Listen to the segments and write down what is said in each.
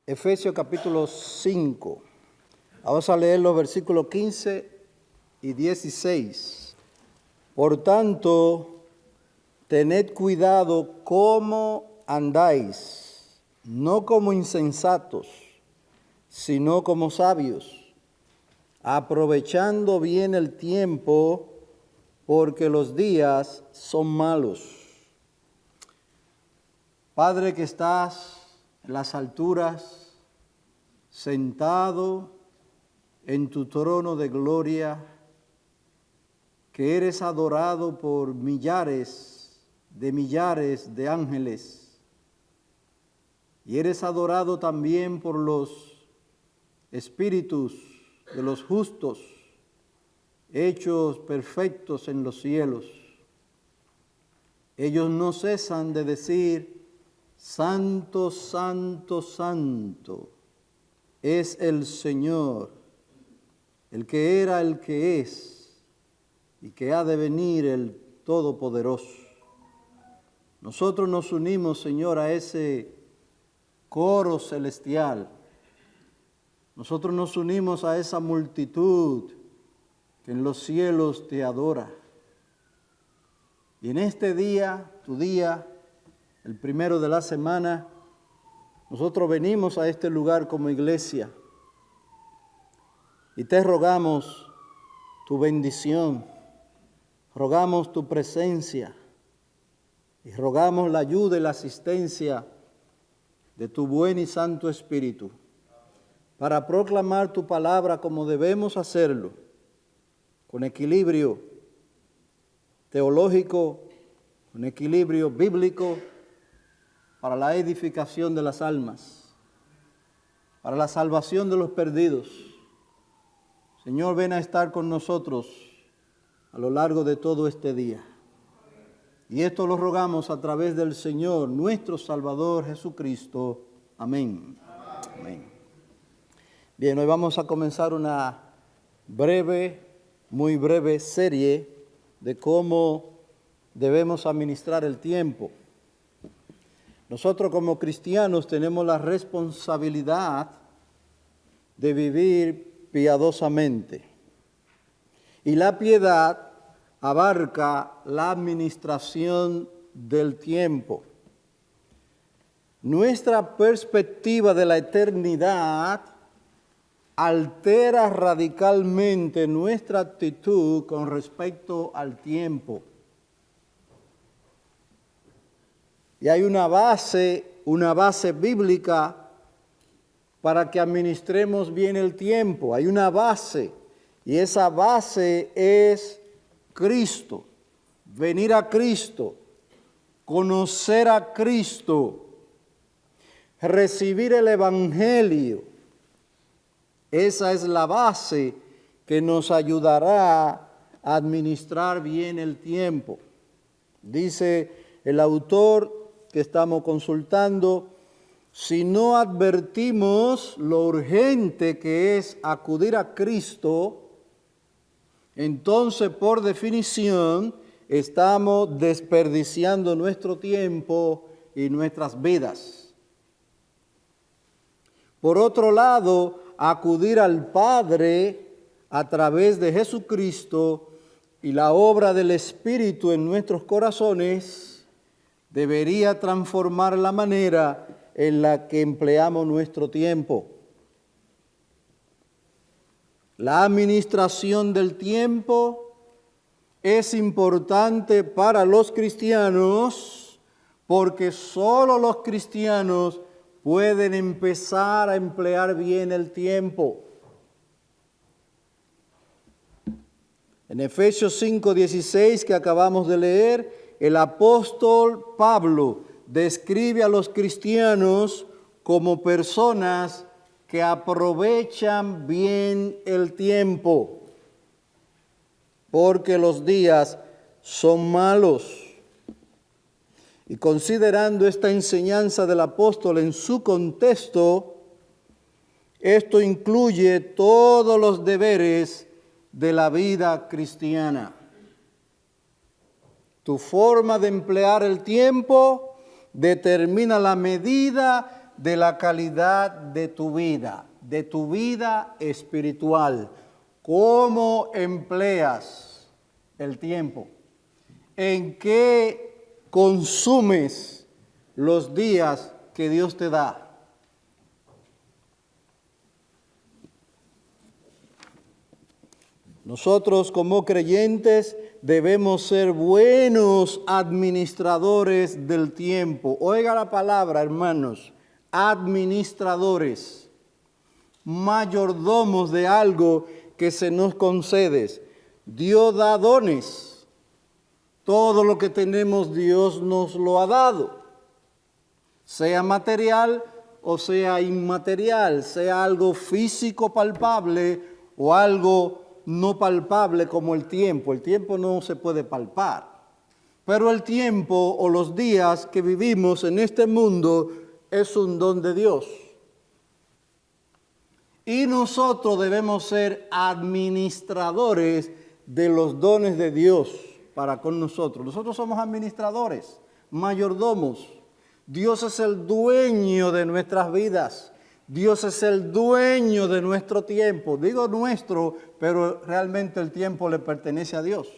Efesios capítulo 5. Vamos a leer los versículos 15 y 16. Por tanto, tened cuidado cómo andáis, no como insensatos, sino como sabios, aprovechando bien el tiempo, porque los días son malos. Padre que estás en las alturas, sentado en tu trono de gloria, que eres adorado por millares de ángeles, y eres adorado también por los espíritus de los justos, hechos perfectos en los cielos. Ellos no cesan de decir: Santo, santo, santo es el Señor, el que era, el que es y que ha de venir, el Todopoderoso. Nosotros nos unimos, Señor, a ese coro celestial. Nosotros nos unimos a esa multitud que en los cielos te adora. Y en este día, tu día, el primero de la semana, nosotros venimos a este lugar como iglesia y te rogamos tu bendición, rogamos tu presencia y rogamos la ayuda y la asistencia de tu buen y santo Espíritu para proclamar tu palabra como debemos hacerlo, con equilibrio teológico, con equilibrio bíblico, para la edificación de las almas, para la salvación de los perdidos. Señor, ven a estar con nosotros a lo largo de todo este día. Y esto lo rogamos a través del Señor, nuestro Salvador Jesucristo. Amén. Amén. Bien, hoy vamos a comenzar una muy breve serie de cómo debemos administrar el tiempo. Nosotros como cristianos tenemos la responsabilidad de vivir piadosamente. Y la piedad abarca la administración del tiempo. Nuestra perspectiva de la eternidad altera radicalmente nuestra actitud con respecto al tiempo. Y hay una base bíblica para que administremos bien el tiempo. Hay una base, y esa base es Cristo. Venir a Cristo, conocer a Cristo, recibir el Evangelio. Esa es la base que nos ayudará a administrar bien el tiempo. Dice el autor que estamos consultando: si no advertimos lo urgente que es acudir a Cristo, entonces por definición estamos desperdiciando nuestro tiempo y nuestras vidas. Por otro lado, acudir al Padre a través de Jesucristo y la obra del Espíritu en nuestros corazones debería transformar la manera en la que empleamos nuestro tiempo. La administración del tiempo es importante para los cristianos porque solo los cristianos pueden empezar a emplear bien el tiempo. En Efesios 5:16 que acabamos de leer, el apóstol Pablo describe a los cristianos como personas que aprovechan bien el tiempo, porque los días son malos. Y considerando esta enseñanza del apóstol en su contexto, esto incluye todos los deberes de la vida cristiana. Tu forma de emplear el tiempo determina la medida de la calidad de tu vida espiritual. ¿Cómo empleas el tiempo? ¿En qué consumes los días que Dios te da? Nosotros como creyentes debemos ser buenos administradores del tiempo. Oiga la palabra, hermanos, administradores, mayordomos de algo que se nos concede. Dios da dones. Todo lo que tenemos Dios nos lo ha dado, sea material o sea inmaterial, sea algo físico palpable o algo no palpable como el tiempo. El tiempo no se puede palpar, pero el tiempo o los días que vivimos en este mundo es un don de Dios. Y nosotros debemos ser administradores de los dones de Dios para con nosotros. Nosotros somos administradores, mayordomos. Dios es el dueño de nuestras vidas. Dios es el dueño de nuestro tiempo. Digo nuestro, pero realmente el tiempo le pertenece a Dios.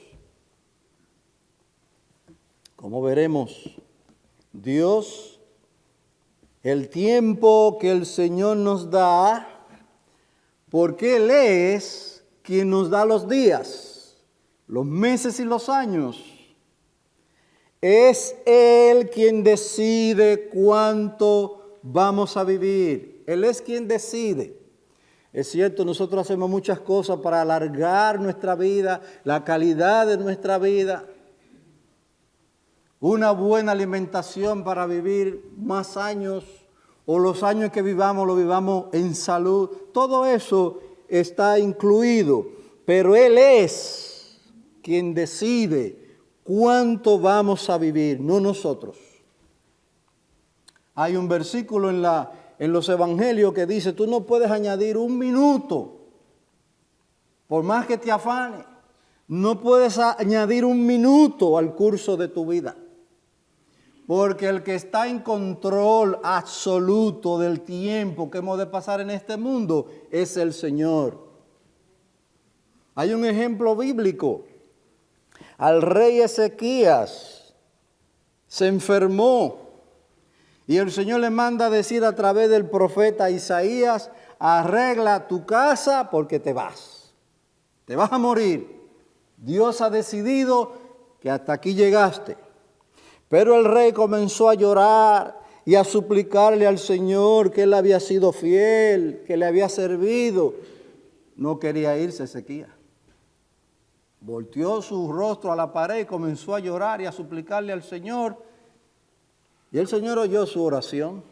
Como veremos, Dios, el tiempo que el Señor nos da, porque Él es quien nos da los días, los meses y los años. Es Él quien decide cuánto vamos a vivir. Él es quien decide. Es cierto, nosotros hacemos muchas cosas para alargar nuestra vida, la calidad de nuestra vida. Una buena alimentación para vivir más años, o los años que vivamos, lo vivamos en salud. Todo eso está incluido, pero Él es quien decide cuánto vamos a vivir, no nosotros. Hay un versículo en los evangelios que dice, tú no puedes añadir un minuto, por más que te afane, no puedes añadir un minuto al curso de tu vida. Porque el que está en control absoluto del tiempo que hemos de pasar en este mundo es el Señor. Hay un ejemplo bíblico. Al rey Ezequías se enfermó y el Señor le manda a decir a través del profeta Isaías, arregla tu casa porque te vas a morir. Dios ha decidido que hasta aquí llegaste. Pero el rey comenzó a llorar y a suplicarle al Señor que él había sido fiel, que le había servido. No quería irse Ezequías. Volteó su rostro a la pared y comenzó a llorar y a suplicarle al Señor. Y el Señor oyó su oración.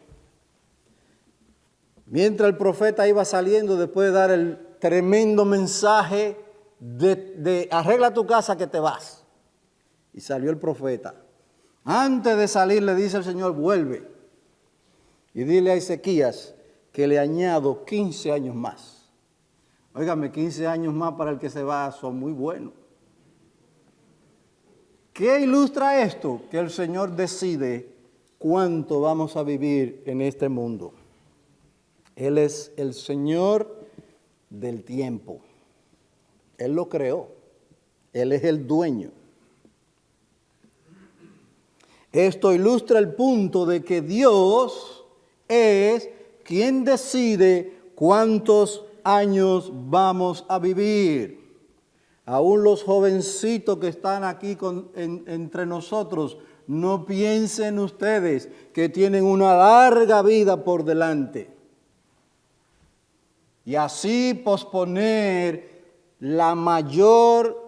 Mientras el profeta iba saliendo después de dar el tremendo mensaje de arregla tu casa que te vas. Y salió el profeta. Antes de salir le dice el Señor, vuelve y dile a Ezequías que le añado 15 años más. Óigame, 15 años más para el que se va son muy buenos. ¿Qué ilustra esto? Que el Señor decide cuánto vamos a vivir en este mundo. Él es el Señor del tiempo. Él lo creó. Él es el dueño. Esto ilustra el punto de que Dios es quien decide cuántos años vamos a vivir. Aún los jovencitos que están aquí entre nosotros, no piensen ustedes que tienen una larga vida por delante. Y así posponer la mayor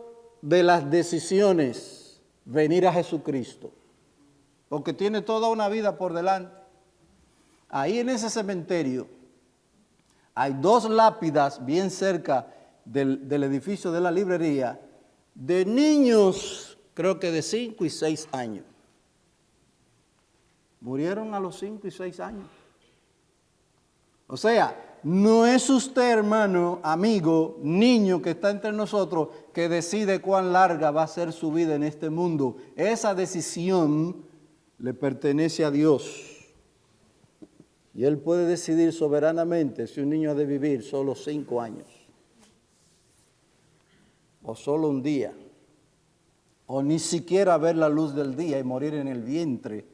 de las decisiones, venir a Jesucristo. Porque tiene toda una vida por delante. Ahí en ese cementerio hay 2 lápidas bien cerca del edificio de la librería de niños, creo que de 5 y 6 años. Murieron a los 5 y 6 años. O sea, no es usted, hermano, amigo, niño que está entre nosotros, que decide cuán larga va a ser su vida en este mundo. Esa decisión le pertenece a Dios. Y Él puede decidir soberanamente si un niño ha de vivir solo 5 años, o solo un día, o ni siquiera ver la luz del día y morir en el vientre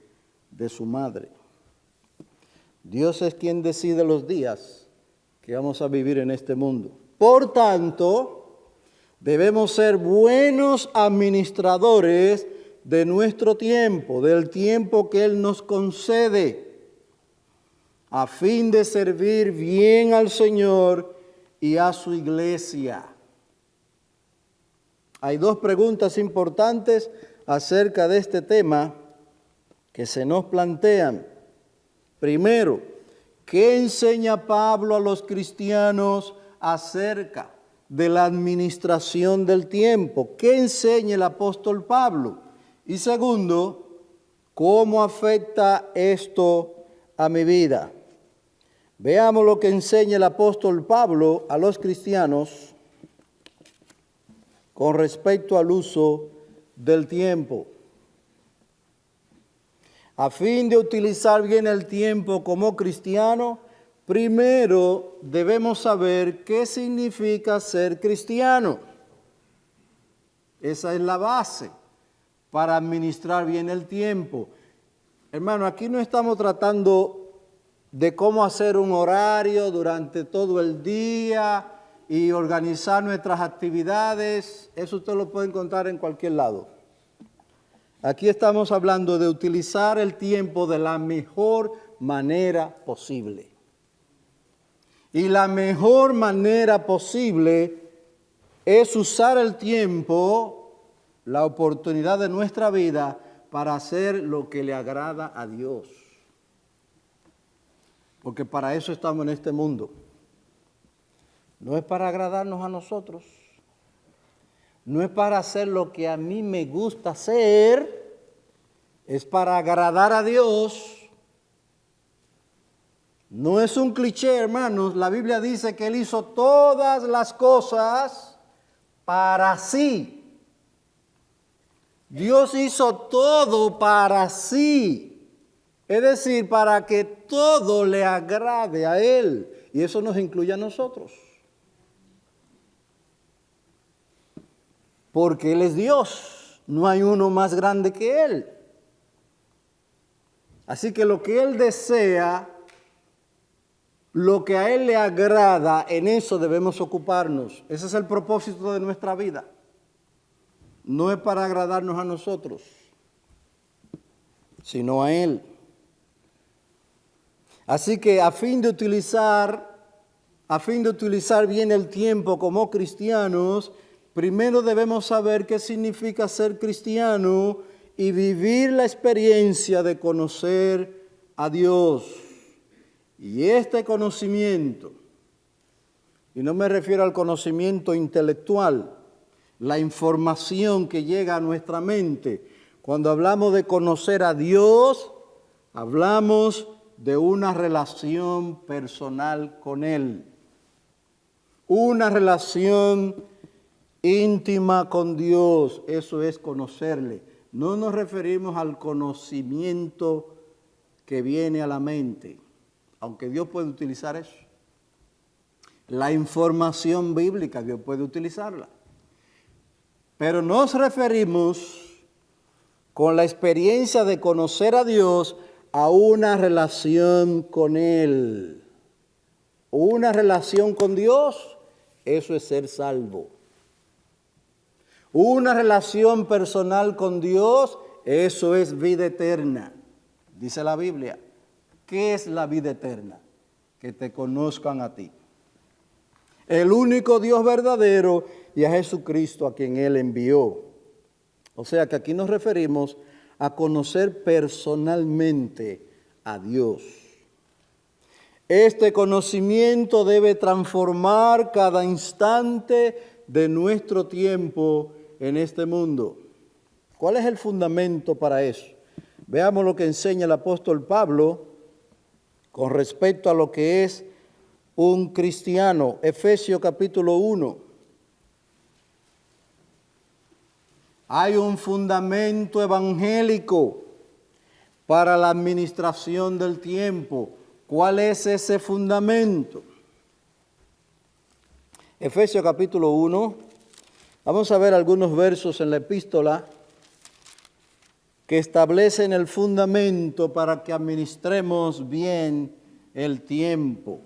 de su madre. Dios es quien decide los días que vamos a vivir en este mundo. Por tanto, debemos ser buenos administradores de nuestro tiempo, del tiempo que Él nos concede, a fin de servir bien al Señor y a su iglesia. Hay 2 preguntas importantes acerca de este tema que se nos plantean. Primero, ¿qué enseña Pablo a los cristianos acerca de la administración del tiempo? ¿Qué enseña el apóstol Pablo? Y segundo, ¿cómo afecta esto a mi vida? Veamos lo que enseña el apóstol Pablo a los cristianos con respecto al uso del tiempo. A fin de utilizar bien el tiempo como cristiano, primero debemos saber qué significa ser cristiano. Esa es la base para administrar bien el tiempo. Hermano, aquí no estamos tratando de cómo hacer un horario durante todo el día y organizar nuestras actividades. Eso usted lo puede encontrar en cualquier lado. Aquí estamos hablando de utilizar el tiempo de la mejor manera posible. Y la mejor manera posible es usar el tiempo, la oportunidad de nuestra vida, para hacer lo que le agrada a Dios. Porque para eso estamos en este mundo. No es para agradarnos a nosotros. No es para hacer lo que a mí me gusta hacer. Es para agradar a Dios. No es un cliché, hermanos. La Biblia dice que Él hizo todas las cosas para sí. Dios hizo todo para sí. Es decir, para que todo le agrade a Él. Y eso nos incluye a nosotros. Porque Él es Dios. No hay uno más grande que Él. Así que lo que Él desea, lo que a Él le agrada, en eso debemos ocuparnos. Ese es el propósito de nuestra vida. No es para agradarnos a nosotros, sino a Él. Así que a fin de utilizar bien el tiempo como cristianos, primero debemos saber qué significa ser cristiano y vivir la experiencia de conocer a Dios. Y este conocimiento, y no me refiero al conocimiento intelectual, la información que llega a nuestra mente. Cuando hablamos de conocer a Dios, hablamos de una relación personal con Él. Una relación íntima con Dios, eso es conocerle. No nos referimos al conocimiento que viene a la mente, aunque Dios puede utilizar eso. La información bíblica, Dios puede utilizarla. Pero nos referimos con la experiencia de conocer a Dios a una relación con Él. Una relación con Dios, eso es ser salvo. Una relación personal con Dios, eso es vida eterna. Dice la Biblia, ¿qué es la vida eterna? Que te conozcan a ti, el único Dios verdadero, y a Jesucristo a quien Él envió. O sea que aquí nos referimos a conocer personalmente a Dios. Este conocimiento debe transformar cada instante de nuestro tiempo en este mundo. ¿Cuál es el fundamento para eso? Veamos lo que enseña el apóstol Pablo con respecto a lo que es un cristiano. Efesios capítulo 1. Hay un fundamento evangélico para la administración del tiempo. ¿Cuál es ese fundamento? Efesios capítulo 1. Vamos a ver algunos versos en la epístola que establecen el fundamento para que administremos bien el tiempo.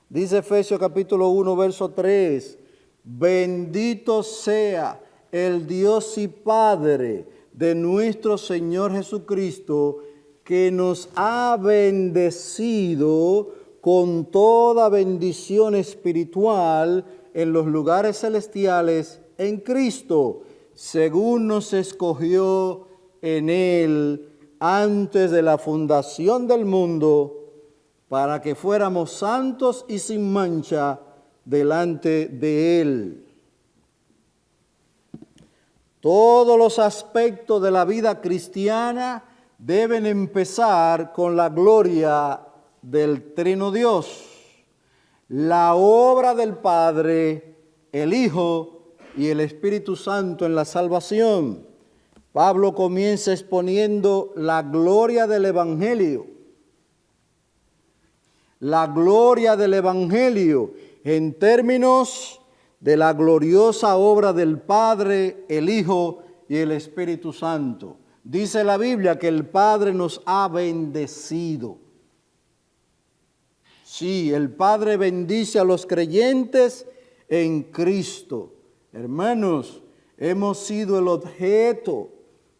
Dice Efesios capítulo 1, verso 3, bendito sea el Dios y Padre de nuestro Señor Jesucristo, que nos ha bendecido con toda bendición espiritual en los lugares celestiales en Cristo, según nos escogió en Él antes de la fundación del mundo, para que fuéramos santos y sin mancha delante de Él. Todos los aspectos de la vida cristiana deben empezar con la gloria del Trino Dios, la obra del Padre, el Hijo y el Espíritu Santo en la salvación. Pablo comienza exponiendo la gloria del Evangelio. La gloria del Evangelio en términos de la gloriosa obra del Padre, el Hijo y el Espíritu Santo. Dice la Biblia que el Padre nos ha bendecido. Sí, el Padre bendice a los creyentes en Cristo. Hermanos, hemos sido el objeto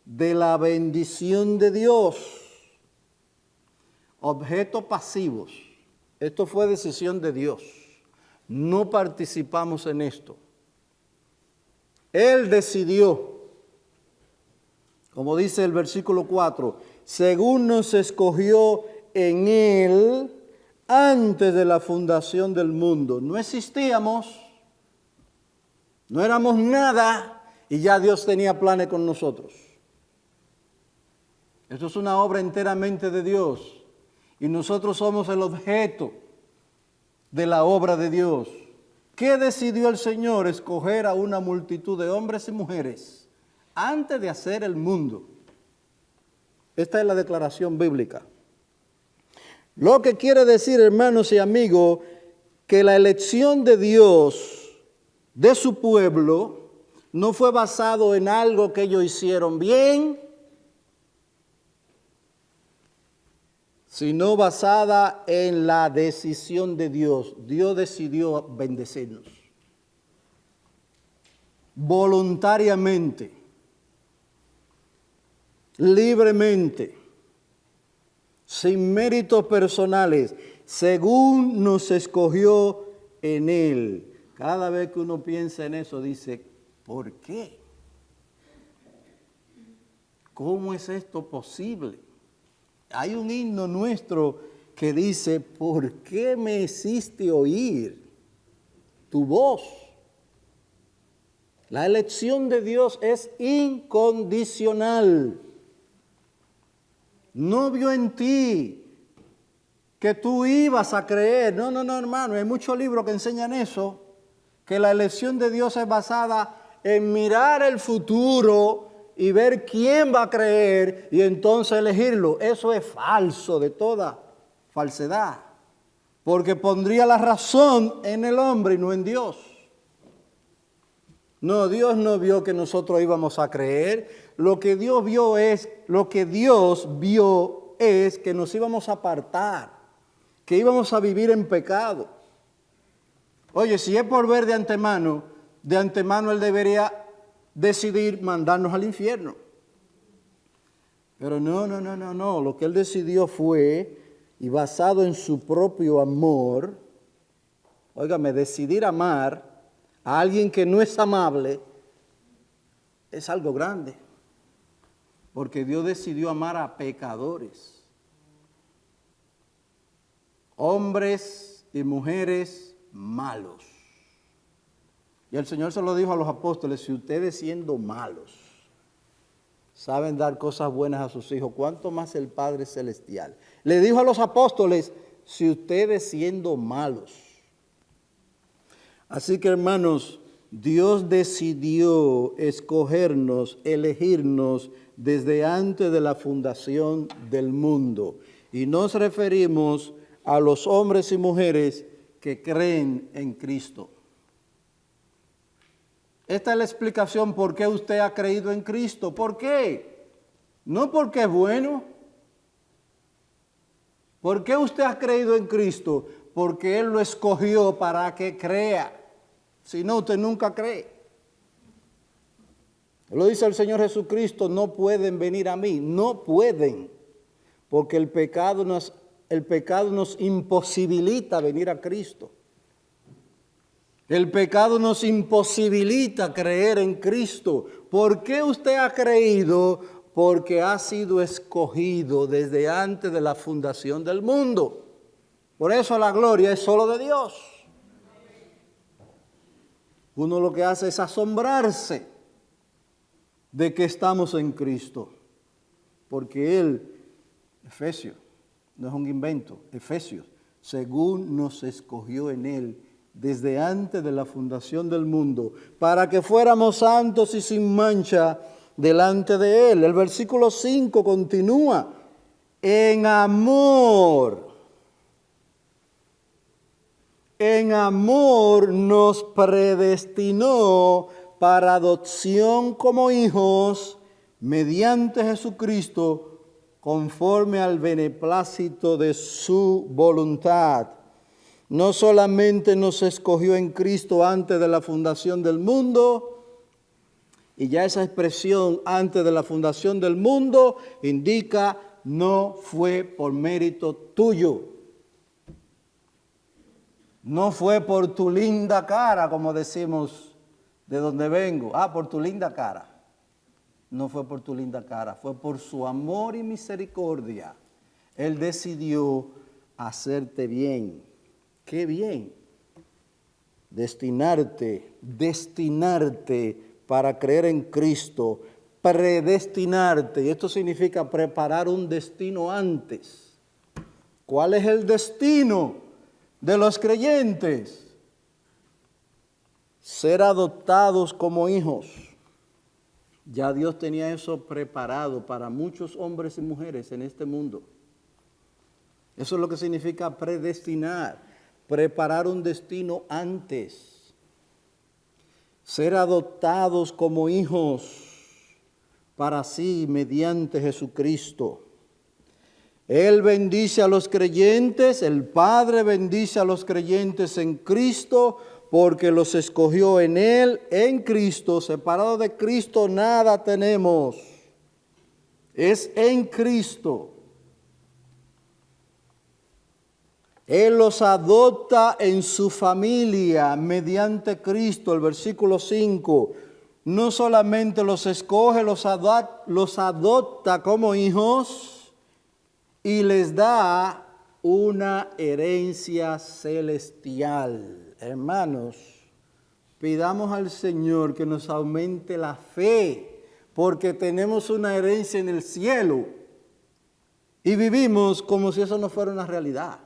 de la bendición de Dios. Objetos pasivos. Esto fue decisión de Dios. No participamos en esto. Él decidió, como dice el versículo 4, según nos escogió en Él antes de la fundación del mundo. No existíamos, no éramos nada y ya Dios tenía planes con nosotros. Esto es una obra enteramente de Dios y nosotros somos el objeto de la obra de Dios. ¿Qué decidió el Señor? Escoger a una multitud de hombres y mujeres antes de hacer el mundo. Esta es la declaración bíblica. Lo que quiere decir, hermanos y amigos, que la elección de Dios de su pueblo no fue basado en algo que ellos hicieron bien, sino basada en la decisión de Dios. Dios decidió bendecirnos voluntariamente, libremente, sin méritos personales, según nos escogió en Él. Cada vez que uno piensa en eso, dice, ¿por qué? ¿Cómo es esto posible? Hay un himno nuestro que dice, ¿por qué me hiciste oír tu voz? La elección de Dios es incondicional. No vio en ti que tú ibas a creer. No, hermano, hay muchos libros que enseñan eso, que la elección de Dios es basada en mirar el futuro y ver quién va a creer y entonces elegirlo. Eso es falso, de toda falsedad, porque pondría la razón en el hombre y no en Dios. No, Dios no vio que nosotros íbamos a creer. Lo que Dios vio es que nos íbamos a apartar, que íbamos a vivir en pecado. Oye, si es por ver de antemano Él debería decidir mandarnos al infierno. Pero no. Lo que Él decidió fue, y basado en su propio amor, óigame, decidir amar a alguien que no es amable es algo grande. Porque Dios decidió amar a pecadores, hombres y mujeres malos. Y el Señor se lo dijo a los apóstoles, si ustedes siendo malos saben dar cosas buenas a sus hijos, ¿cuánto más el Padre Celestial? Le dijo a los apóstoles, si ustedes siendo malos. Así que, hermanos, Dios decidió escogernos, elegirnos desde antes de la fundación del mundo. Y nos referimos a los hombres y mujeres que creen en Cristo. Esta es la explicación por qué usted ha creído en Cristo. ¿Por qué? No porque es bueno. ¿Por qué usted ha creído en Cristo? Porque Él lo escogió para que crea. Si no, usted nunca cree. Lo dice el Señor Jesucristo, no pueden venir a mí. No pueden. Porque el pecado nos imposibilita venir a Cristo. El pecado nos imposibilita creer en Cristo. ¿Por qué usted ha creído? Porque ha sido escogido desde antes de la fundación del mundo. Por eso la gloria es solo de Dios. Uno lo que hace es asombrarse de que estamos en Cristo. Porque Él, Efesios, no es un invento, Efesios, según nos escogió en Él desde antes de la fundación del mundo, para que fuéramos santos y sin mancha delante de Él. El versículo 5 continúa, en amor nos predestinó para adopción como hijos mediante Jesucristo, conforme al beneplácito de su voluntad. No solamente nos escogió en Cristo antes de la fundación del mundo, y ya esa expresión antes de la fundación del mundo indica no fue por mérito tuyo. No fue por tu linda cara, como decimos de donde vengo. Por tu linda cara. No fue por tu linda cara, fue por su amor y misericordia. Él decidió hacerte bien. ¡Qué bien! Destinarte para creer en Cristo, predestinarte. Y esto significa preparar un destino antes. ¿Cuál es el destino de los creyentes? Ser adoptados como hijos. Ya Dios tenía eso preparado para muchos hombres y mujeres en este mundo. Eso es lo que significa predestinar. Preparar un destino antes, ser adoptados como hijos para sí mediante Jesucristo. Él bendice a los creyentes, el Padre bendice a los creyentes en Cristo, porque los escogió en Él, en Cristo. Separado de Cristo nada tenemos, es en Cristo. Él los adopta en su familia mediante Cristo, el versículo 5. No solamente los escoge, los adopta como hijos y les da una herencia celestial. Hermanos, pidamos al Señor que nos aumente la fe, porque tenemos una herencia en el cielo y vivimos como si eso no fuera una realidad.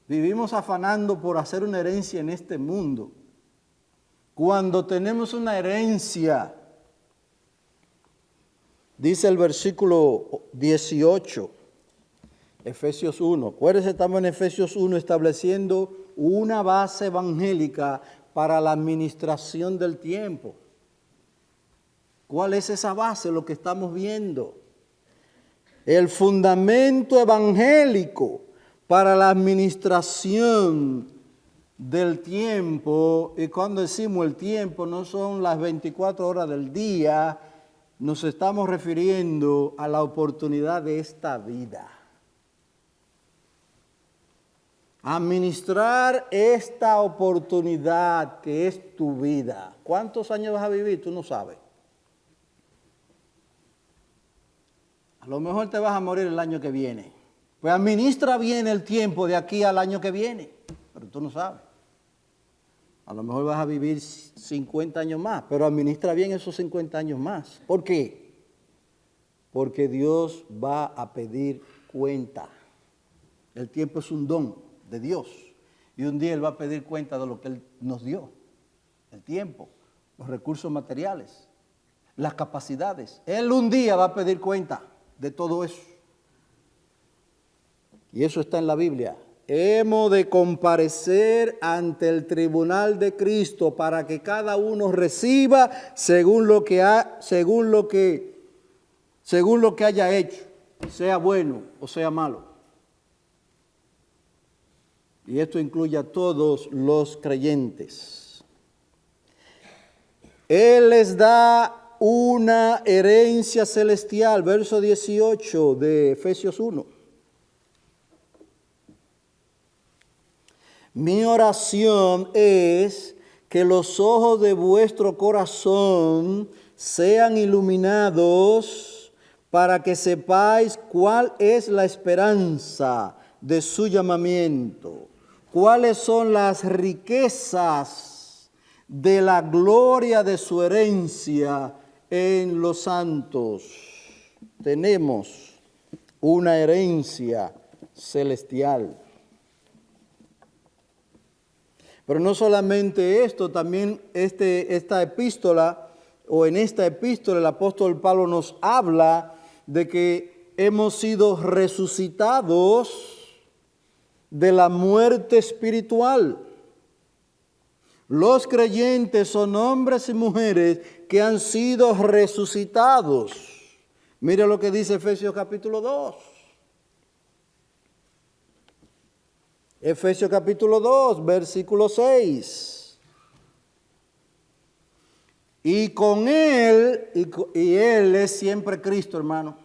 Vivimos afanando por hacer una herencia en este mundo, cuando tenemos una herencia. Dice el versículo 18, Efesios 1. Acuérdense, estamos en Efesios 1 estableciendo una base evangélica para la administración del tiempo. ¿Cuál es esa base? Lo que estamos viendo. El fundamento evangélico para la administración del tiempo. Y cuando decimos el tiempo, no son las 24 horas del día, nos estamos refiriendo a la oportunidad de esta vida. Administrar esta oportunidad que es tu vida. ¿Cuántos años vas a vivir? Tú no sabes. A lo mejor te vas a morir el año que viene. Pues administra bien el tiempo de aquí al año que viene, pero tú no sabes. A lo mejor vas a vivir 50 años más, pero administra bien esos 50 años más. ¿Por qué? Porque Dios va a pedir cuenta. El tiempo es un don de Dios. Y un día Él va a pedir cuenta de lo que Él nos dio. El tiempo, los recursos materiales, las capacidades. Él un día va a pedir cuenta de todo eso. Y eso está en la Biblia. Hemos de comparecer ante el tribunal de Cristo para que cada uno reciba según lo que haya hecho, sea bueno o sea malo. Y esto incluye a todos los creyentes. Él les da una herencia celestial, verso 18 de Efesios 1. Mi oración es que los ojos de vuestro corazón sean iluminados para que sepáis cuál es la esperanza de su llamamiento, cuáles son las riquezas de la gloria de su herencia en los santos. Tenemos una herencia celestial. Pero no solamente esto, también esta epístola, o en esta epístola el apóstol Pablo nos habla de que hemos sido resucitados de la muerte espiritual. Los creyentes son hombres y mujeres que han sido resucitados. Mira lo que dice Efesios capítulo 2. Efesios capítulo 2, versículo 6. Y con Él, y Él es siempre Cristo, hermano.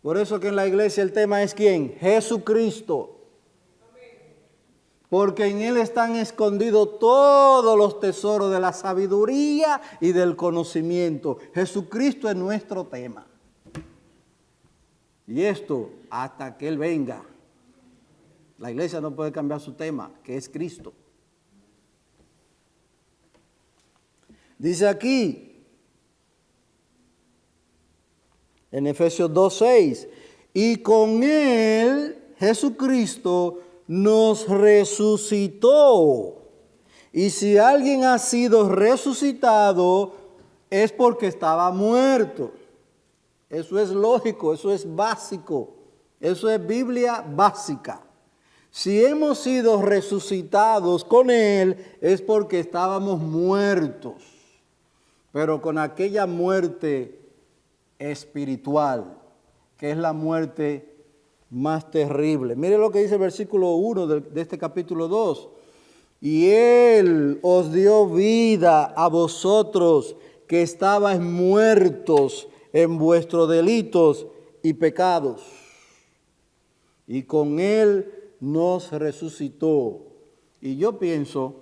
Por eso que en la iglesia el tema es ¿quién? Jesucristo. Porque en Él están escondidos todos los tesoros de la sabiduría y del conocimiento. Jesucristo es nuestro tema. Y esto hasta que Él venga. La iglesia no puede cambiar su tema, que es Cristo. Dice aquí, en Efesios 2:6, y con Él, Jesucristo, nos resucitó. Y si alguien ha sido resucitado, es porque estaba muerto. Eso es lógico, eso es básico, eso es Biblia básica. Si hemos sido resucitados con Él, es porque estábamos muertos, pero con aquella muerte espiritual, que es la muerte más terrible. Mire lo que dice el versículo 1 de este capítulo 2. Y Él os dio vida a vosotros que estabais muertos en vuestros delitos y pecados. Y con Él nos resucitó. Y yo pienso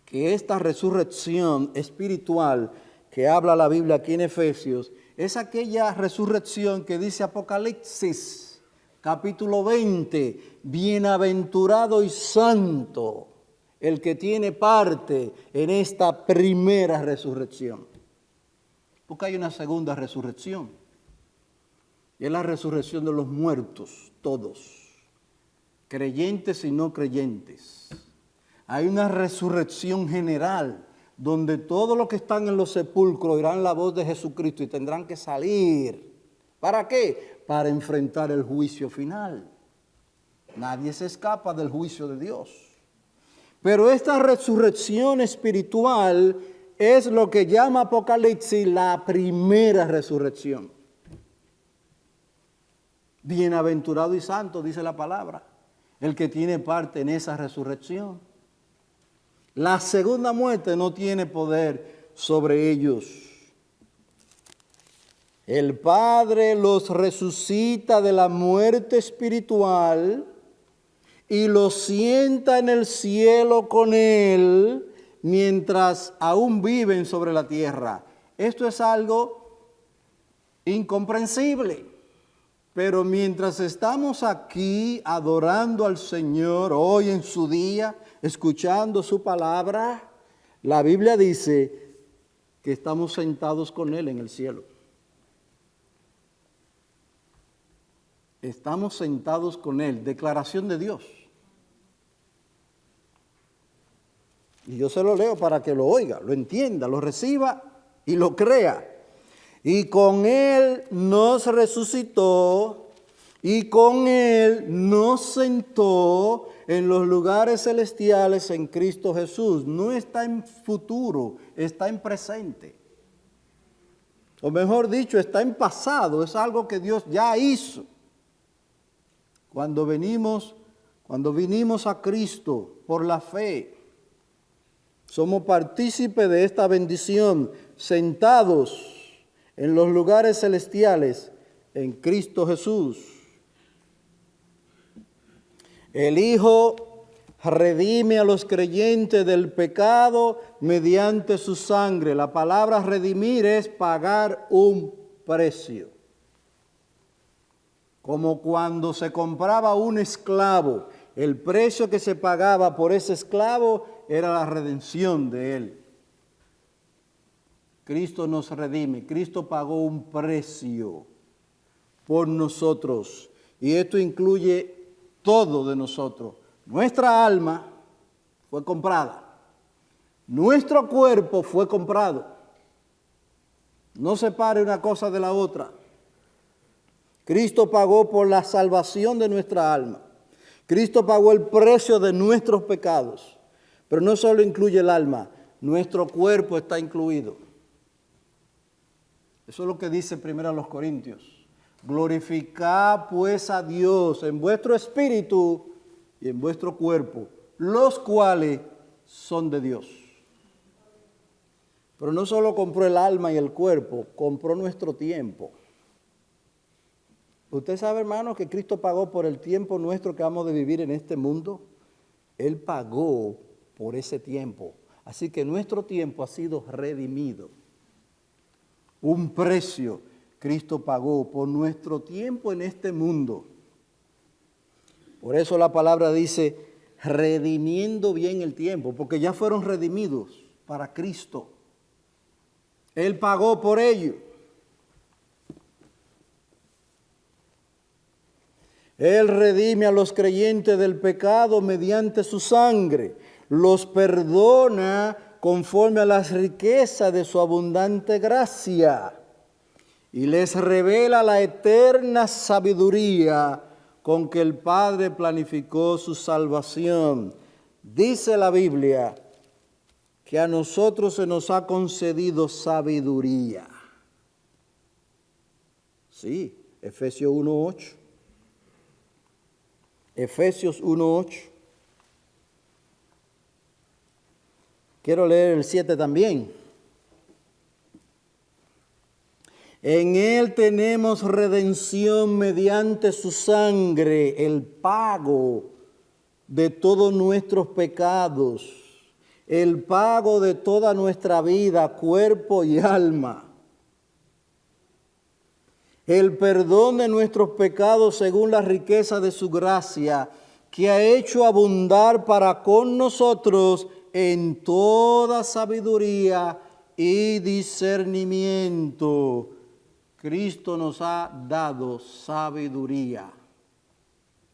que esta resurrección espiritual que habla la Biblia aquí en Efesios es aquella resurrección que dice Apocalipsis, capítulo 20, bienaventurado y santo el que tiene parte en esta primera resurrección. Porque hay una segunda resurrección. Y es la resurrección de los muertos, todos, creyentes y no creyentes. Hay una resurrección general, donde todos los que están en los sepulcros oirán la voz de Jesucristo y tendrán que salir. ¿Para qué? Para enfrentar el juicio final. Nadie se escapa del juicio de Dios. Pero esta resurrección espiritual es lo que llama Apocalipsis la primera resurrección. Bienaventurado y santo, dice la palabra, el que tiene parte en esa resurrección. La segunda muerte no tiene poder sobre ellos. El Padre los resucita de la muerte espiritual y los sienta en el cielo con Él mientras aún viven sobre la tierra. Esto es algo incomprensible. Pero mientras estamos aquí adorando al Señor hoy en su día, escuchando su palabra, la Biblia dice que estamos sentados con Él en el cielo. Estamos sentados con Él, declaración de Dios. Y yo se lo leo para que lo oiga, lo entienda, lo reciba y lo crea. y con Él nos resucitó, y con Él nos sentó en los lugares celestiales en Cristo Jesús. No está en futuro, está en presente. O mejor dicho, está en pasado, es algo que Dios ya hizo. Cuando vinimos a Cristo por la fe, somos partícipes de esta bendición, sentados en los lugares celestiales en Cristo Jesús. El Hijo redime a los creyentes del pecado mediante su sangre. La palabra redimir es pagar un precio. Como cuando se compraba un esclavo, el precio que se pagaba por ese esclavo era la redención de él. Cristo nos redime, Cristo pagó un precio por nosotros. Y esto incluye todo de nosotros. Nuestra alma fue comprada. Nuestro cuerpo fue comprado. No separe una cosa de la otra. Cristo pagó por la salvación de nuestra alma. Cristo pagó el precio de nuestros pecados. Pero no solo incluye el alma, nuestro cuerpo está incluido. Eso es lo que dice primero a los Corintios. Glorificad pues a Dios en vuestro espíritu y en vuestro cuerpo, los cuales son de Dios. Pero no solo compró el alma y el cuerpo, compró nuestro tiempo. Usted sabe, hermano, que Cristo pagó por el tiempo nuestro que vamos de vivir en este mundo. Él pagó por ese tiempo. Así que nuestro tiempo ha sido redimido. Un precio Cristo pagó por nuestro tiempo en este mundo. Por eso la palabra dice, redimiendo bien el tiempo, porque ya fueron redimidos para Cristo. Él pagó por ello. Él redime a los creyentes del pecado mediante su sangre. Los perdona conforme a las riquezas de su abundante gracia. Y les revela la eterna sabiduría con que el Padre planificó su salvación. Dice la Biblia que a nosotros se nos ha concedido sabiduría. Sí, Efesios 1:8. Efesios 1:8. Quiero leer el 7 también. En Él tenemos redención mediante su sangre, el pago de todos nuestros pecados, el pago de toda nuestra vida, cuerpo y alma. El perdón de nuestros pecados según la riqueza de su gracia, que ha hecho abundar para con nosotros en toda sabiduría y discernimiento. Cristo nos ha dado sabiduría,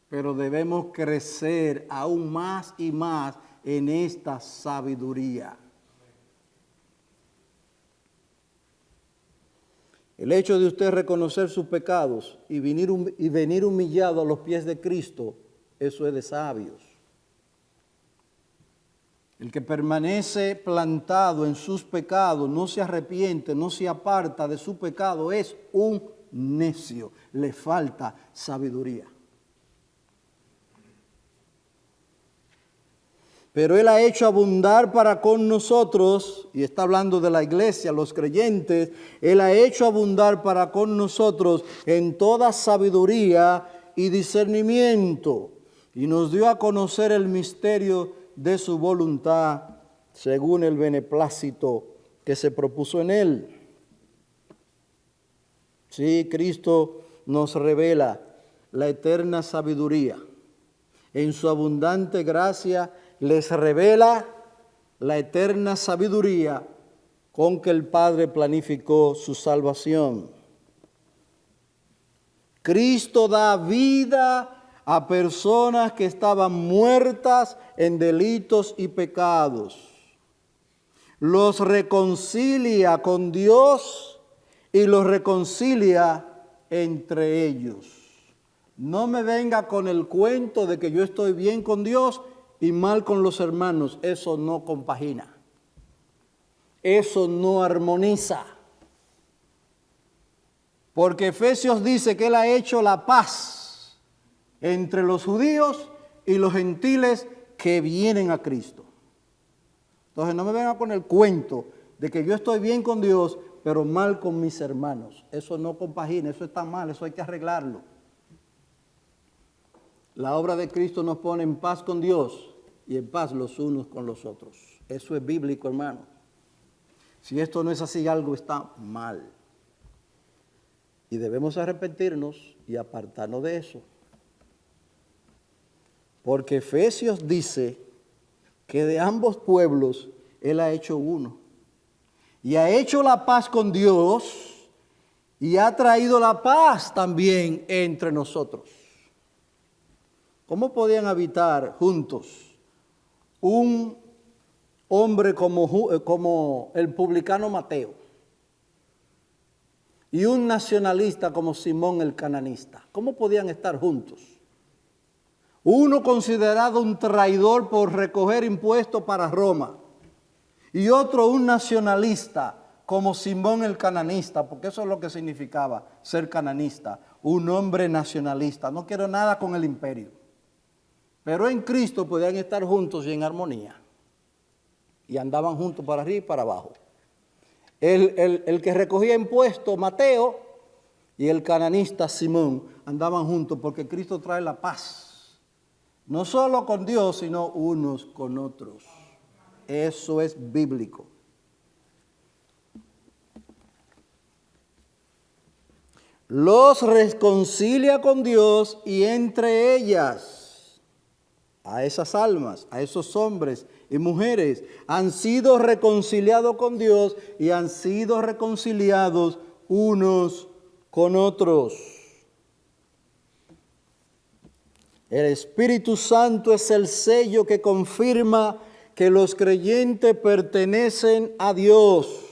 pero debemos crecer aún más y más en esta sabiduría. El hecho de usted reconocer sus pecados y venir humillado a los pies de Cristo, eso es de sabios. El que permanece plantado en sus pecados, no se arrepiente, no se aparta de su pecado, es un necio. Le falta sabiduría. Pero Él ha hecho abundar para con nosotros, y está hablando de la iglesia, los creyentes, Él ha hecho abundar para con nosotros en toda sabiduría y discernimiento, y nos dio a conocer el misterio de su voluntad, según el beneplácito que se propuso en Él. Sí, Cristo nos revela la eterna sabiduría. En su abundante gracia les revela la eterna sabiduría con que el Padre planificó su salvación. Cristo da vida a personas que estaban muertas en delitos y pecados. Los reconcilia con Dios y los reconcilia entre ellos. No me venga con el cuento de que yo estoy bien con Dios y mal con los hermanos. Eso no compagina. Eso no armoniza. Porque Efesios dice que Él ha hecho la paz entre los judíos y los gentiles que vienen a Cristo. Entonces no me venga con el cuento de que yo estoy bien con Dios, pero mal con mis hermanos. Eso no compagina, eso está mal, eso hay que arreglarlo. La obra de Cristo nos pone en paz con Dios y en paz los unos con los otros. Eso es bíblico, hermano. Si esto no es así, algo está mal. Y debemos arrepentirnos y apartarnos de eso. Porque Efesios dice que de ambos pueblos Él ha hecho uno. Y ha hecho la paz con Dios y ha traído la paz también entre nosotros. ¿Cómo podían habitar juntos un hombre como el publicano Mateo y un nacionalista como Simón el cananista? ¿Cómo podían estar juntos? Uno considerado un traidor por recoger impuestos para Roma y otro un nacionalista como Simón el cananista, porque eso es lo que significaba ser cananista, un hombre nacionalista. No quiero nada con el imperio. Pero en Cristo podían estar juntos y en armonía. Y andaban juntos para arriba y para abajo. El que recogía impuestos, Mateo, y el cananista Simón, andaban juntos porque Cristo trae la paz. No solo con Dios, sino unos con otros. Eso es bíblico. Los reconcilia con Dios y entre ellas, a esas almas, a esos hombres y mujeres, han sido reconciliados con Dios y han sido reconciliados unos con otros. El Espíritu Santo es el sello que confirma que los creyentes pertenecen a Dios.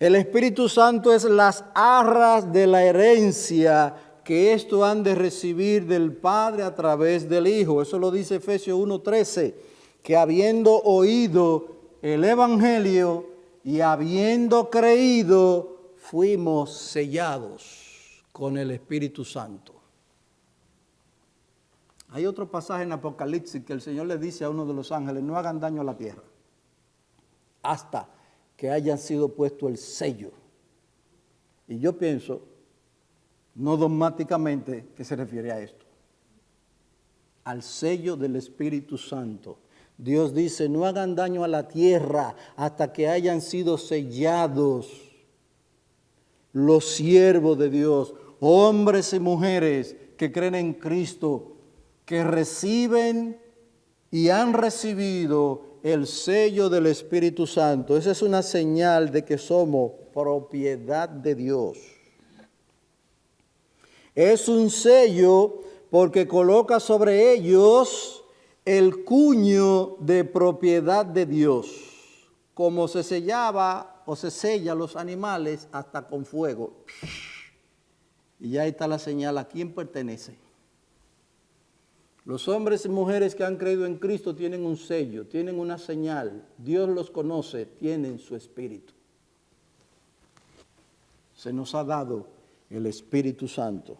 El Espíritu Santo es las arras de la herencia que esto han de recibir del Padre a través del Hijo. Eso lo dice Efesios 1:13, que habiendo oído el Evangelio y habiendo creído, fuimos sellados con el Espíritu Santo. Hay otro pasaje en Apocalipsis que el Señor le dice a uno de los ángeles: no hagan daño a la tierra hasta que hayan sido puesto el sello. Y yo pienso, no dogmáticamente, que se refiere a esto, al sello del Espíritu Santo. Dios dice: no hagan daño a la tierra hasta que hayan sido sellados los siervos de Dios, hombres y mujeres que creen en Cristo, que reciben y han recibido el sello del Espíritu Santo. Esa es una señal de que somos propiedad de Dios. Es un sello porque coloca sobre ellos el cuño de propiedad de Dios, como se sellaba o se sella los animales hasta con fuego. Y ya está la señal a quién pertenece. Los hombres y mujeres que han creído en Cristo tienen un sello, tienen una señal. Dios los conoce, tienen su Espíritu. Se nos ha dado el Espíritu Santo.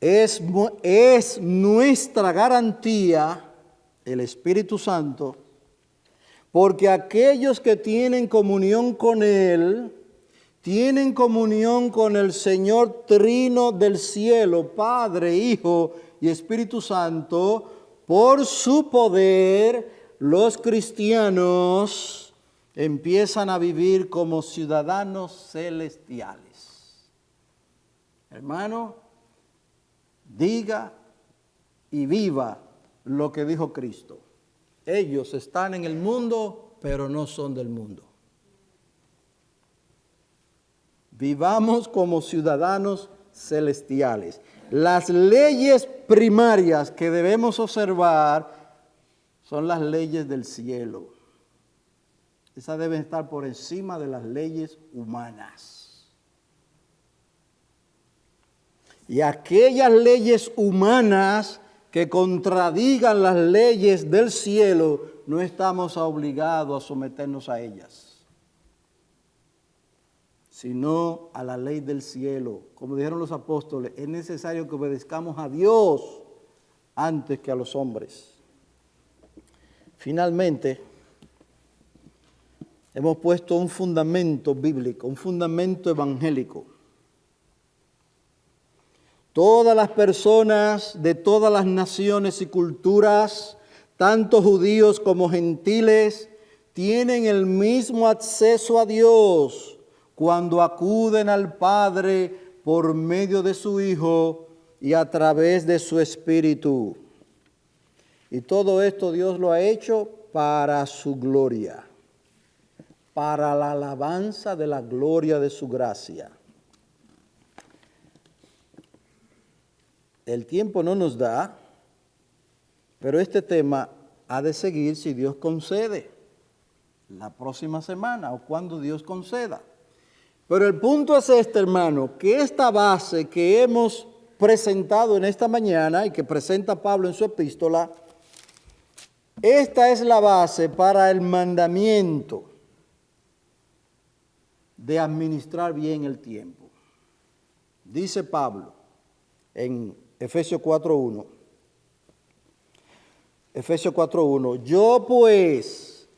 Es nuestra garantía, el Espíritu Santo, porque aquellos que tienen comunión con Él, tienen comunión con el Señor Trino del cielo, Padre, Hijo y Espíritu Santo. Por su poder, los cristianos empiezan a vivir como ciudadanos celestiales. Hermano, diga y viva lo que dijo Cristo. Ellos están en el mundo, pero no son del mundo. Vivamos como ciudadanos celestiales. Las leyes primarias que debemos observar son las leyes del cielo. Esas deben estar por encima de las leyes humanas. Y aquellas leyes humanas que contradigan las leyes del cielo, no estamos obligados a someternos a ellas, sino a la ley del cielo. Como dijeron los apóstoles, es necesario que obedezcamos a Dios antes que a los hombres. Finalmente, hemos puesto un fundamento bíblico, un fundamento evangélico. Todas las personas de todas las naciones y culturas, tanto judíos como gentiles, tienen el mismo acceso a Dios cuando acuden al Padre por medio de su Hijo y a través de su Espíritu. Y todo esto Dios lo ha hecho para su gloria, para la alabanza de la gloria de su gracia. El tiempo no nos da, pero este tema ha de seguir si Dios concede, la próxima semana o cuando Dios conceda. Pero el punto es este, hermano, que esta base que hemos presentado en esta mañana y que presenta Pablo en su epístola, esta es la base para el mandamiento de administrar bien el tiempo. Dice Pablo en Efesios 4:1. Efesios 4:1. Yo pues,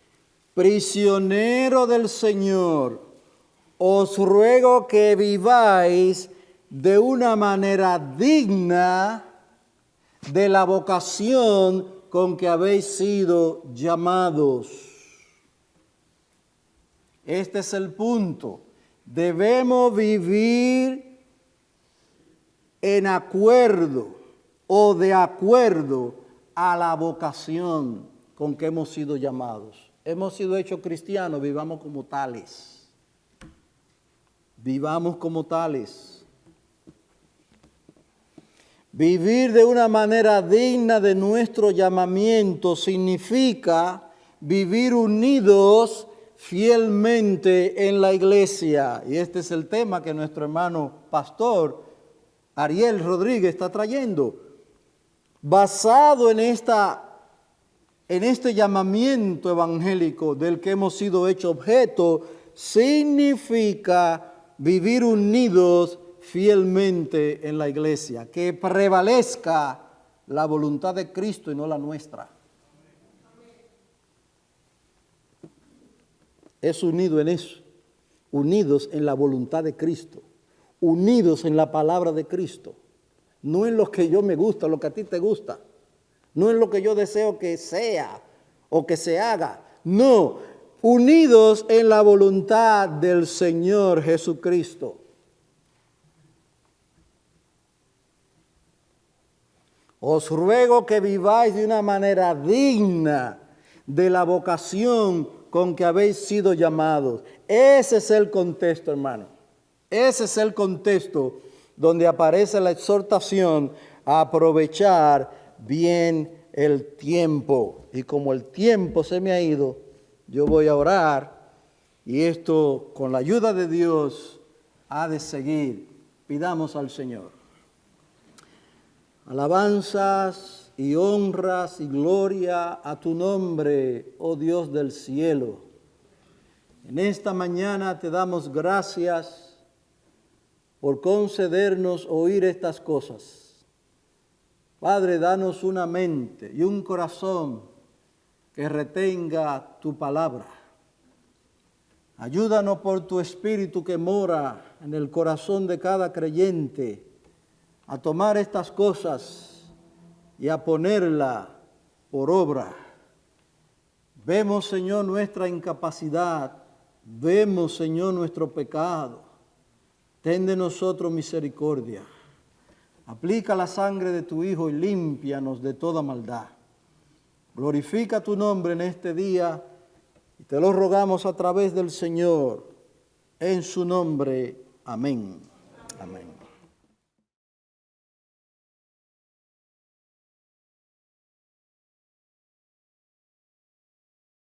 prisionero del Señor, os ruego que viváis de una manera digna de la vocación con que habéis sido llamados. Este es el punto. Debemos vivir en acuerdo o de acuerdo a la vocación con que hemos sido llamados. Hemos sido hechos cristianos, vivamos como tales. Vivamos como tales. Vivir de una manera digna de nuestro llamamiento significa vivir unidos fielmente en la iglesia. Y este es el tema que nuestro hermano pastor Ariel Rodríguez está trayendo. Basado en este llamamiento evangélico del que hemos sido hechos objeto, significa vivir unidos fielmente en la iglesia, que prevalezca la voluntad de Cristo y no la nuestra. Es unido en eso, unidos en la voluntad de Cristo, unidos en la palabra de Cristo, no en lo que yo me gusta, lo que a ti te gusta, no en lo que yo deseo que sea o que se haga, no, unidos en la voluntad del Señor Jesucristo. Os ruego que viváis de una manera digna de la vocación con que habéis sido llamados. Ese es el contexto, hermano. Ese es el contexto donde aparece la exhortación a aprovechar bien el tiempo. Y como el tiempo se me ha ido, yo voy a orar y esto con la ayuda de Dios ha de seguir. Pidamos al Señor. Alabanzas y honras y gloria a tu nombre, oh Dios del cielo. En esta mañana te damos gracias por concedernos oír estas cosas. Padre, danos una mente y un corazón que retenga tu palabra. Ayúdanos por tu Espíritu que mora en el corazón de cada creyente a tomar estas cosas y a ponerla por obra. Vemos, Señor, nuestra incapacidad, vemos, Señor, nuestro pecado. Ten de nosotros misericordia. Aplica la sangre de tu Hijo y límpianos de toda maldad. Glorifica tu nombre en este día y te lo rogamos a través del Señor. En su nombre, amén. Amén.